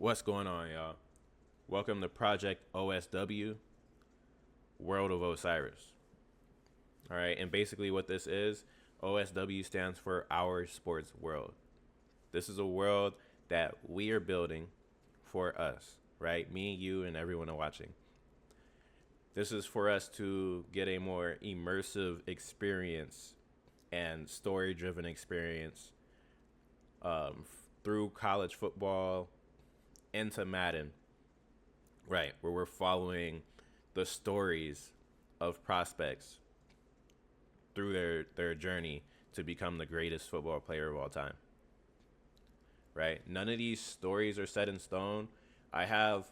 What's going on, y'all? Welcome to Project OSW, World of Osiris. All right, and basically what this is, OSW stands for Our Sports World. This is a world that we are building for us, right? Me, you, and everyone watching. This is for us to get a more immersive experience and story-driven experience through college football into Madden, right? Where we're following the stories of prospects through their journey to become the greatest football player of all time, right? None of these stories are set in stone. I have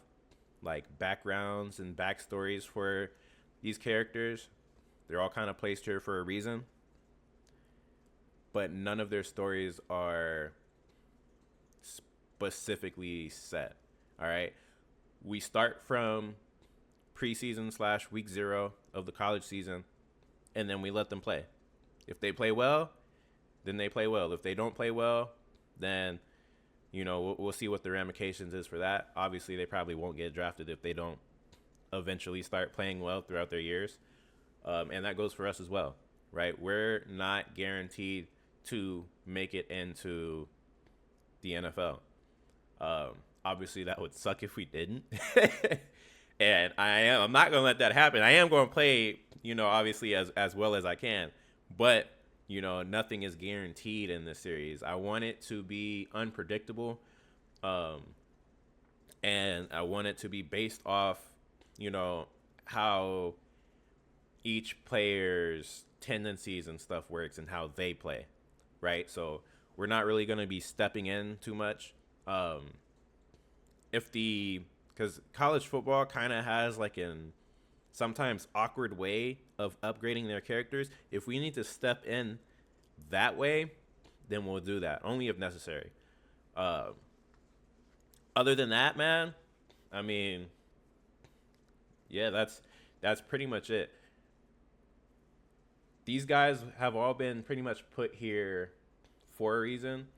like backgrounds and backstories for these characters. They're all kind of placed here for a reason, but none of their stories are specifically set. All right. We start from preseason / week 0 of the college season, and then we let them play. If they play well, then they play well. If they don't play well, then we'll see what the ramifications is for that. Obviously, they probably won't get drafted if they don't eventually start playing well throughout their years, and that goes for us as well, right? We're not guaranteed to make it into the NFL. Obviously, that would suck if we didn't. And I'm not going to let that happen. I am going to play, obviously as well as I can. But, nothing is guaranteed in this series. I want it to be unpredictable. And I want it to be based off, how each player's tendencies and stuff works and how they play, right? So we're not really going to be stepping in too much. Because college football kind of has like an sometimes awkward way of upgrading their characters. If we need to step in that way, then we'll do that, only if necessary. Other than that, man, I mean, yeah, that's pretty much it. These guys have all been pretty much put here for a reason.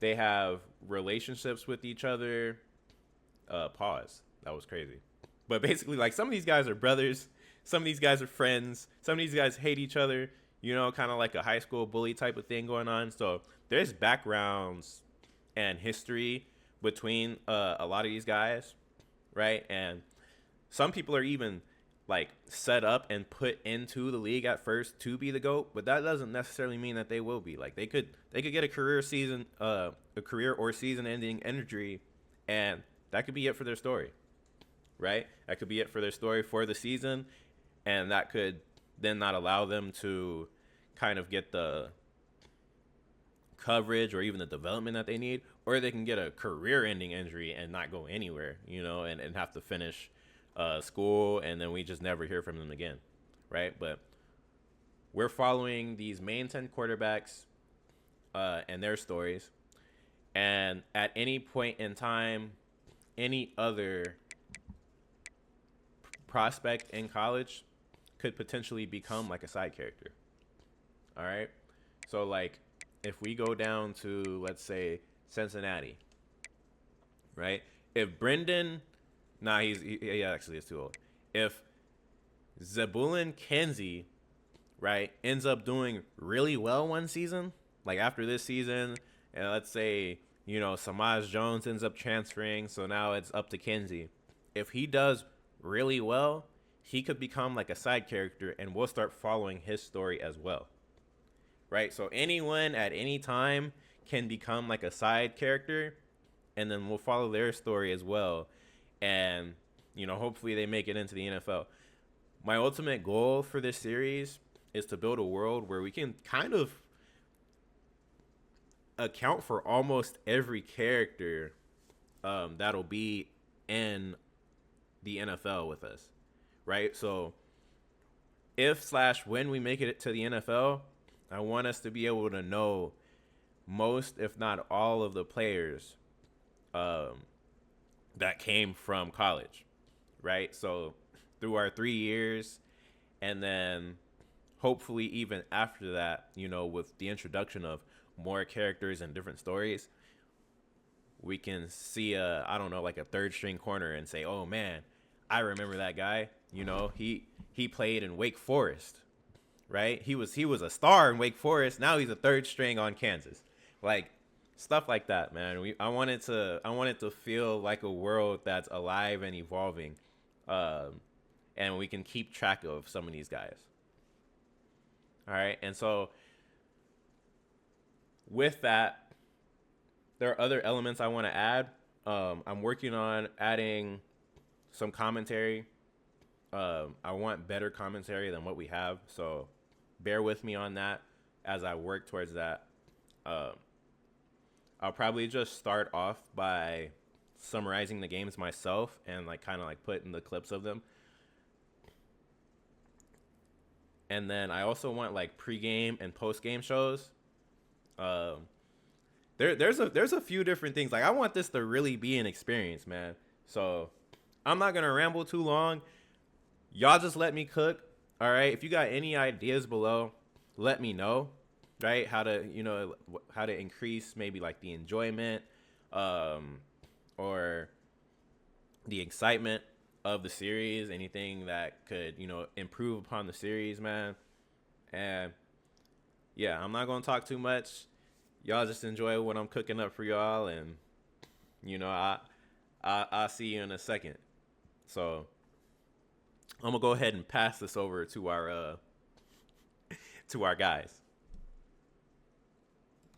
They have relationships with each other. Pause. That was crazy. But basically, like, some of these guys are brothers. Some of these guys are friends. Some of these guys hate each other. Kind of like a high school bully type of thing going on. So there's backgrounds and history between a lot of these guys, right? And some people are even like set up and put into the league at first to be the GOAT, but that doesn't necessarily mean that they will be. Like they could get a career or season ending injury, and that could be it for their story, right? That could be it for their story for the season, and that could then not allow them to kind of get the coverage or even the development that they need, or they can get a career ending injury and not go anywhere, and have to finish school, and then we just never hear from them again, right? But we're following these main 10 quarterbacks and their stories, and at any point in time, any other prospect in college could potentially become like a side character. All right, so like if we go down to, let's say, Cincinnati, right? If Brendan he actually is too old. If Zebulon Kenzie, right, ends up doing really well one season, like after this season, and let's say, Samaj Jones ends up transferring, so now it's up to Kenzie. If he does really well, he could become like a side character, and we'll start following his story as well, right? So anyone at any time can become like a side character, and then we'll follow their story as well. And, hopefully they make it into the NFL. My ultimate goal for this series is to build a world where we can kind of account for almost every character that'll be in the NFL with us, right? So when we make it to the NFL, I want us to be able to know most, if not all, of the players that came from college, right? So through our 3 years, and then hopefully even after that, with the introduction of more characters and different stories, we can see I don't know, like a third string corner and say, oh man, I remember that guy. You know, he played in Wake Forest, right? He was a star in Wake Forest. Now he's a third string on Kansas. Like stuff like that, man. I wanted to feel like a world that's alive and evolving, and we can keep track of some of these guys. All right, and so with that, there are other elements I want to add. I'm working on adding some commentary. I want better commentary than what we have, so bear with me on that as I work towards that. I'll probably just start off by summarizing the games myself and like kind of like putting the clips of them. And then I also want like pregame and postgame shows. There's a few different things. Like I want this to really be an experience, man. So I'm not gonna ramble too long. Y'all just let me cook. All right. If you got any ideas below, let me know. Right? How to increase maybe like the enjoyment, or the excitement of the series. Anything that could, improve upon the series, man. And yeah, I'm not gonna talk too much. Y'all just enjoy what I'm cooking up for y'all, and I'll see you in a second. So I'm gonna go ahead and pass this over to our guys.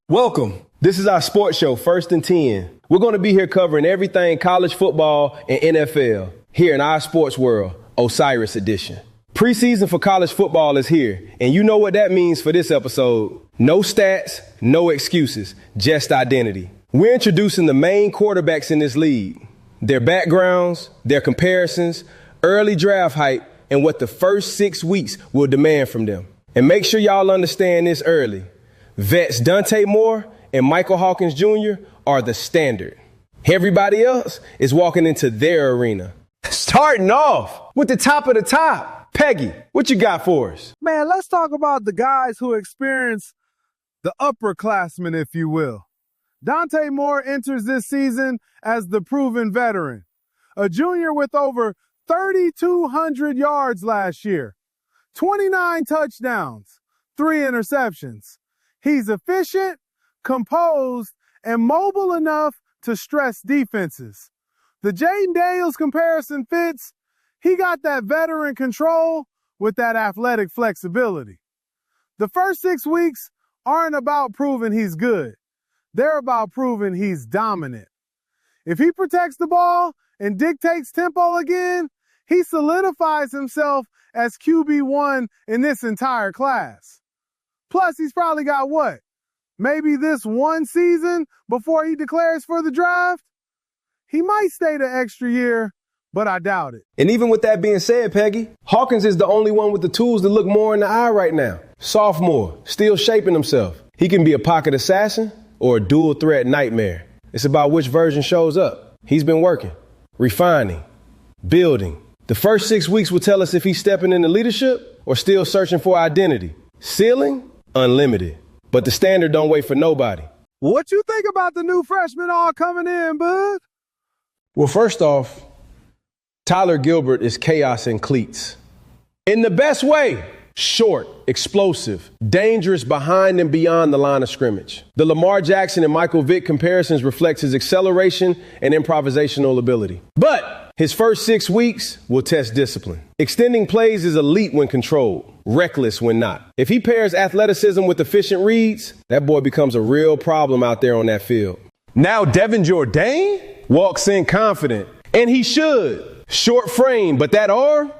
Welcome. This is our sports show, First and 10. We're going to be here covering everything college football and NFL here in our sports world, Osiris edition. Preseason for college football is here, and you know what that means for this episode. No stats, no excuses, just identity. We're introducing the main quarterbacks in this league, their backgrounds, their comparisons, early draft hype, and what the first 6 weeks will demand from them. And make sure y'all understand this early. Vets Dante Moore and Michael Hawkins Jr. are the standard. Everybody else is walking into their arena. Starting off with the top of the top. Peggy, what you got for us? Man, let's talk about the guys who experience the upperclassmen, if you will. Dante Moore enters this season as the proven veteran, a junior with over 3,200 yards last year, 29 touchdowns, 3 interceptions. He's efficient, composed, and mobile enough to stress defenses. The Jaden Daniels comparison fits. He got that veteran control with that athletic flexibility. The first 6 weeks aren't about proving he's good. They're about proving he's dominant. If he protects the ball and dictates tempo again, he solidifies himself as QB1 in this entire class. Plus, he's probably got what? Maybe this one season before he declares for the draft? He might stay the extra year, but I doubt it. And even with that being said, Peggy, Hawkins is the only one with the tools to look more in the eye right now. Sophomore, still shaping himself. He can be a pocket assassin or a dual threat nightmare. It's about which version shows up. He's been working, refining, building. The first 6 weeks will tell us if he's stepping into leadership or still searching for identity. Ceiling? Unlimited. But the standard don't wait for nobody. What you think about the new freshmen all coming in, bud? Well, first off, Tyler Gilbert is chaos in cleats. In the best way. Short, explosive, dangerous behind and beyond the line of scrimmage. The Lamar Jackson and Michael Vick comparisons reflect his acceleration and improvisational ability. But his first 6 weeks will test discipline. Extending plays is elite when controlled, reckless when not. If he pairs athleticism with efficient reads, that boy becomes a real problem out there on that field. Now Devin Jordan walks in confident, and he should. Short frame, but that arm?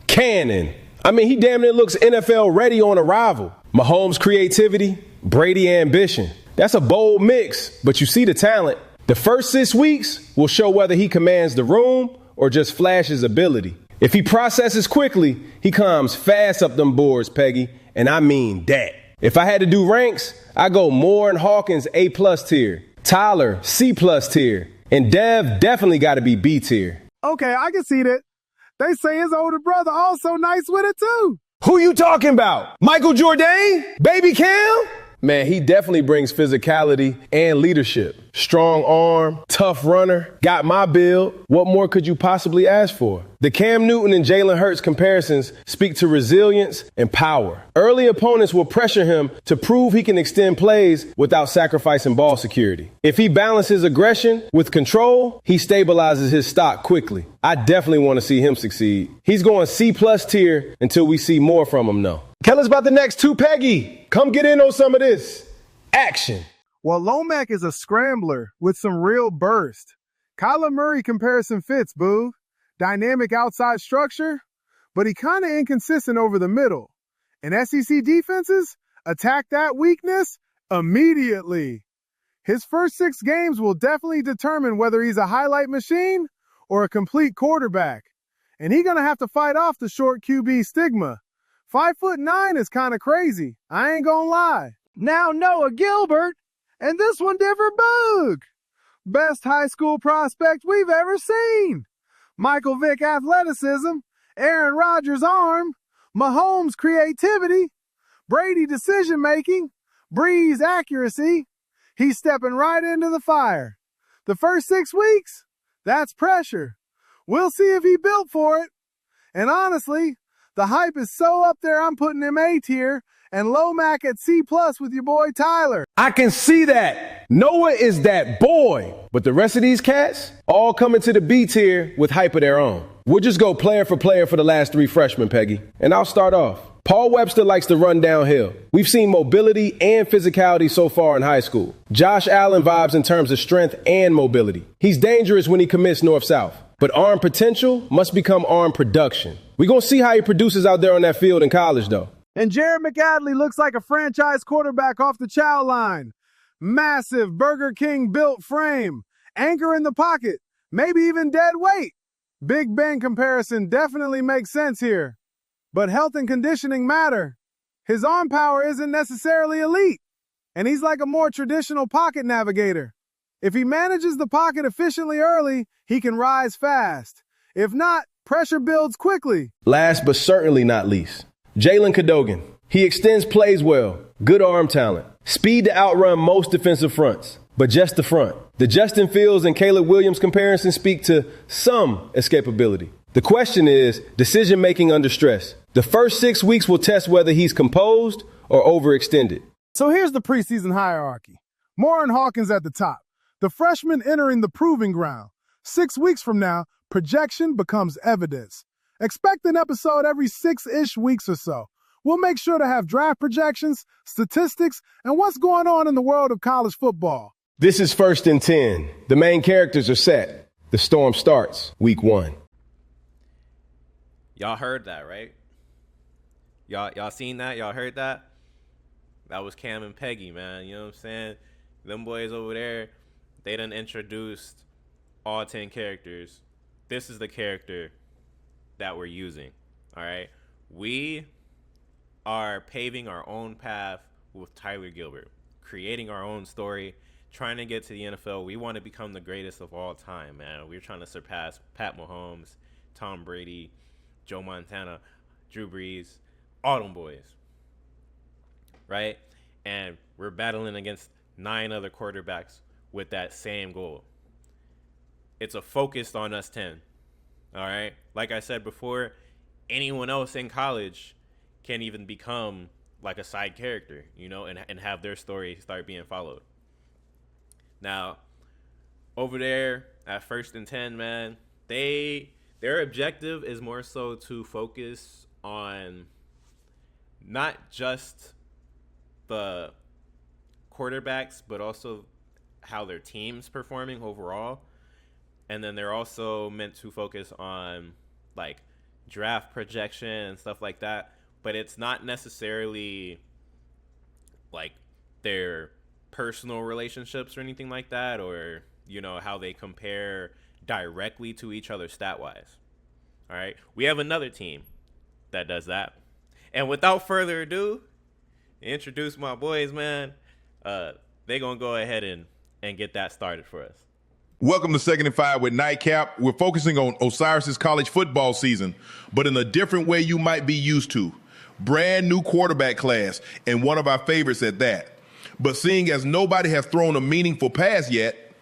Cannon. I mean, he damn near looks NFL ready on arrival. Mahomes' creativity, Brady ambition. That's a bold mix, but you see the talent. The first 6 weeks will show whether he commands the room or just flashes ability. If he processes quickly, he comes fast up them boards, Peggy, and I mean that. If I had to do ranks, I go Moore and Hawkins A+ tier, Tyler C+ tier, and Dev definitely got to be B tier. Okay, I can see that. They say his older brother also nice with it too. Who you talking about? Michael Jordan? Baby Cam? Man, he definitely brings physicality and leadership. Strong arm, tough runner, got my build. What more could you possibly ask for? The Cam Newton and Jalen Hurts comparisons speak to resilience and power. Early opponents will pressure him to prove he can extend plays without sacrificing ball security. If he balances aggression with control, he stabilizes his stock quickly. I definitely want to see him succeed. He's going C+ tier until we see more from him, though. Tell us about the next two, Peggy. Come get in on some of this. Action. Well, Lomac is a scrambler with some real burst. Kyler Murray comparison fits, boo. Dynamic outside structure, but he kind of inconsistent over the middle. And SEC defenses attack that weakness immediately. His first 6 games will definitely determine whether he's a highlight machine or a complete quarterback. And he's going to have to fight off the short QB stigma. 5'9" is kind of crazy. I ain't gonna lie. Now Noah Gilbert, and this one different Boog. Best high school prospect we've ever seen. Michael Vick athleticism, Aaron Rodgers arm, Mahomes creativity, Brady decision making, Breeze accuracy. He's stepping right into the fire. The first 6 weeks, that's pressure. We'll see if he built for it. And honestly, the hype is so up there, I'm putting him A tier and Lomac at C+ with your boy Tyler. I can see that. Noah is that boy. But the rest of these cats, all coming to the B tier with hype of their own. We'll just go player for player for the last 3 freshmen, Peggy. And I'll start off. Paul Webster likes to run downhill. We've seen mobility and physicality so far in high school. Josh Allen vibes in terms of strength and mobility. He's dangerous when he commits north-south. But arm potential must become arm production. We're going to see how he produces out there on that field in college, though. And Jared McAdley looks like a franchise quarterback off the chow line. Massive Burger King built frame. Anchor in the pocket. Maybe even dead weight. Big Ben comparison definitely makes sense here. But health and conditioning matter. His arm power isn't necessarily elite. And he's like a more traditional pocket navigator. If he manages the pocket efficiently early, he can rise fast. If not, pressure builds quickly. Last but certainly not least, Jalen Cadogan. He extends plays well, good arm talent, speed to outrun most defensive fronts, but just the front. The Justin Fields and Caleb Williams comparisons speak to some escapability. The question is decision-making under stress. The first 6 weeks will test whether he's composed or overextended. So here's the preseason hierarchy. Moore and Hawkins at the top. The freshmen entering the proving ground. 6 weeks from now, projection becomes evidence. Expect an episode every 6-ish weeks or so. We'll make sure to have draft projections, statistics, and what's going on in the world of college football. This is 1st and 10. The main characters are set. The storm starts week 1. Y'all heard that, right? Y'all seen that? Y'all heard that? That was Cam and Peggy, man. You know what I'm saying? Them boys over there, they done introduced all 10 characters. This is the character that we're using, all right? We are paving our own path with Tyler Gilbert, creating our own story, trying to get to the NFL. We want to become the greatest of all time, man. We're trying to surpass Pat Mahomes, Tom Brady, Joe Montana, Drew Brees, all them boys, right? And we're battling against 9 other quarterbacks with that same goal. It's a focus on us 10, all right? Like I said before, anyone else in college can even become like a side character, you know, and have their story start being followed. Now, over there at 1st and 10, man, their objective is more so to focus on not just the quarterbacks, but also how their team's performing overall. And then they're also meant to focus on like draft projection and stuff like that. But it's not necessarily like their personal relationships or anything like that, or, you know, how they compare directly to each other stat-wise. All right? We have another team that does that. And without further ado, introduce my boys, man. They're going to go ahead and get that started for us. Welcome to 2nd and 5 with Nightcap. We're focusing on Osiris's college football season, but in a different way you might be used to. Brand new quarterback class, and one of our favorites at that. But seeing as nobody has thrown a meaningful pass yet,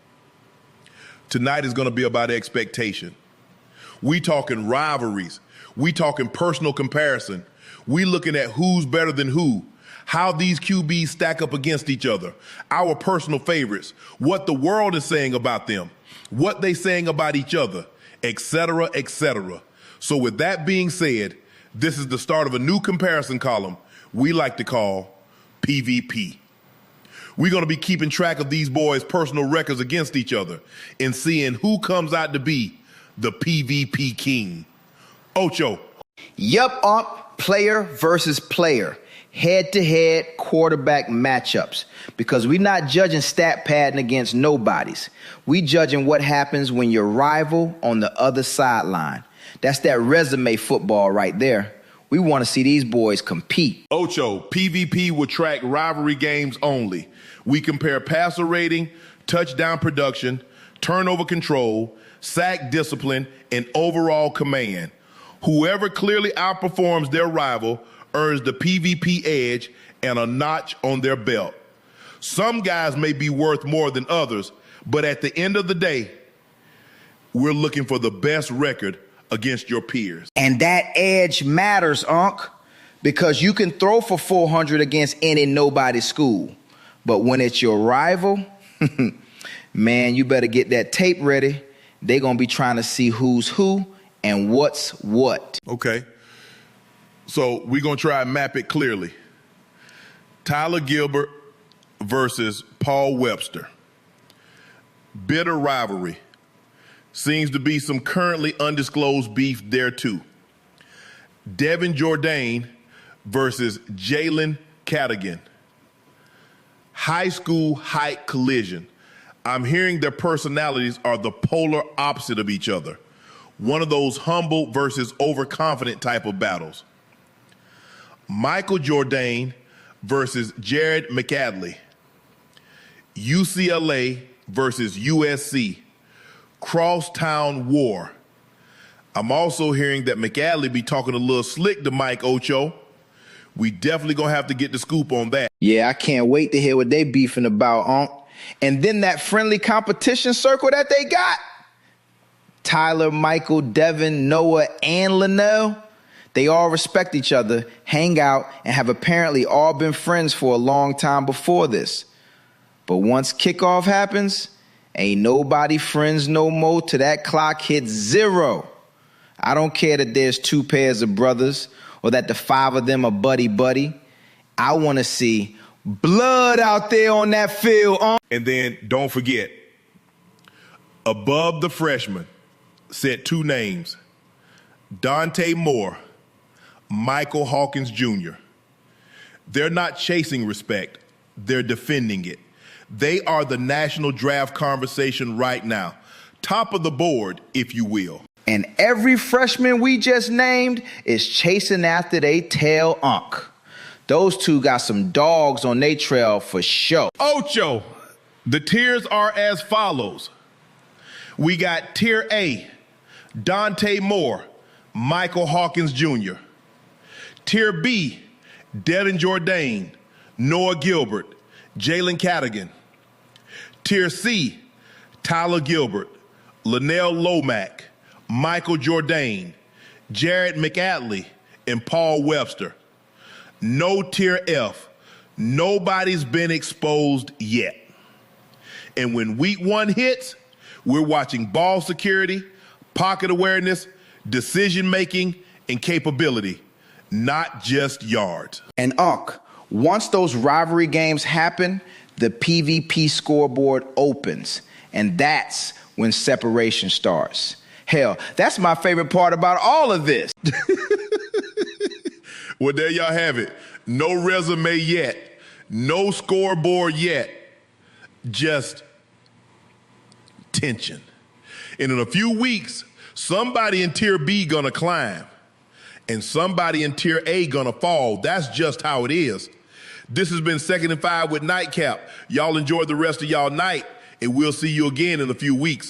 tonight is going to be about expectation. We talking rivalries. We talking personal comparison. We looking at who's better than who, how these QBs stack up against each other, our personal favorites, what the world is saying about them, what they saying about each other, etc., etc. So with that being said, this is the start of a new comparison column we like to call PvP. We're going to be keeping track of these boys' personal records against each other and seeing who comes out to be the PvP king. Ocho. Yup, player versus player. Head-to-head quarterback matchups. Because we're not judging stat padding against nobodies. We judging what happens when your rival on the other sideline. That's that resume football right there. We want to see these boys compete. Ocho, PvP will track rivalry games only. We compare passer rating, touchdown production, turnover control, sack discipline, and overall command. Whoever clearly outperforms their rival earns the PvP edge and a notch on their belt. Some guys may be worth more than others, but at the end of the day, we're looking for the best record against your peers. And that edge matters, Unc, because you can throw for 400 against any nobody school. But when it's your rival, man, you better get that tape ready. They're going to be trying to see who's who and what's what. Okay. So we're going to try and map it clearly. Tyler Gilbert versus Paul Webster. Bitter rivalry. Seems to be some currently undisclosed beef there too. Devin Jourdain versus Jalen Cadigan. High school height collision. I'm hearing their personalities are the polar opposite of each other. One of those humble versus overconfident type of battles. Michael Jourdain versus Jared McAdley. UCLA versus USC. Crosstown war. I'm also hearing that McAdley be talking a little slick to Mike Ocho. We definitely gonna have to get the scoop on that. Yeah, I can't wait to hear what they beefing about, Unc. And then that friendly competition circle that they got. Tyler, Michael, Devin, Noah, and Linnell. They all respect each other, hang out, and have apparently all been friends for a long time before this. But once kickoff happens, ain't nobody friends no more till that clock hits 0. I don't care that there's 2 pairs of brothers or that the 5 of them are buddy-buddy. I want to see blood out there on that field. And then don't forget, above the freshman, said 2 names. Dante Moore, Michael Hawkins Jr. They're not chasing respect. They're defending it. They are the national draft conversation right now. Top of the board, if you will. And every freshman we just named is chasing after they tail, Unc. Those 2 got some dogs on their trail for sure. Ocho, the tiers are as follows. We got tier A, Dante Moore, Michael Hawkins Jr. Tier B, Devin Jourdain, Noah Gilbert, Jalen Cadigan. Tier C, Tyler Gilbert, Linnell Lomack, Michael Jourdain, Jared McAdley, and Paul Webster. No tier F. Nobody's been exposed yet. And when week 1 hits, we're watching ball security, pocket awareness, decision-making, and capability, not just yards. And Unc, once those rivalry games happen, the PvP scoreboard opens, and that's when separation starts. Hell, that's my favorite part about all of this. Well, there y'all have it. No resume yet. No scoreboard yet. Just tension. And in a few weeks, somebody in tier B gonna climb and somebody in tier A gonna fall. That's just how it is. This has been 2nd and 5 with Nightcap. Y'all enjoy the rest of y'all night, and we'll see you again in a few weeks.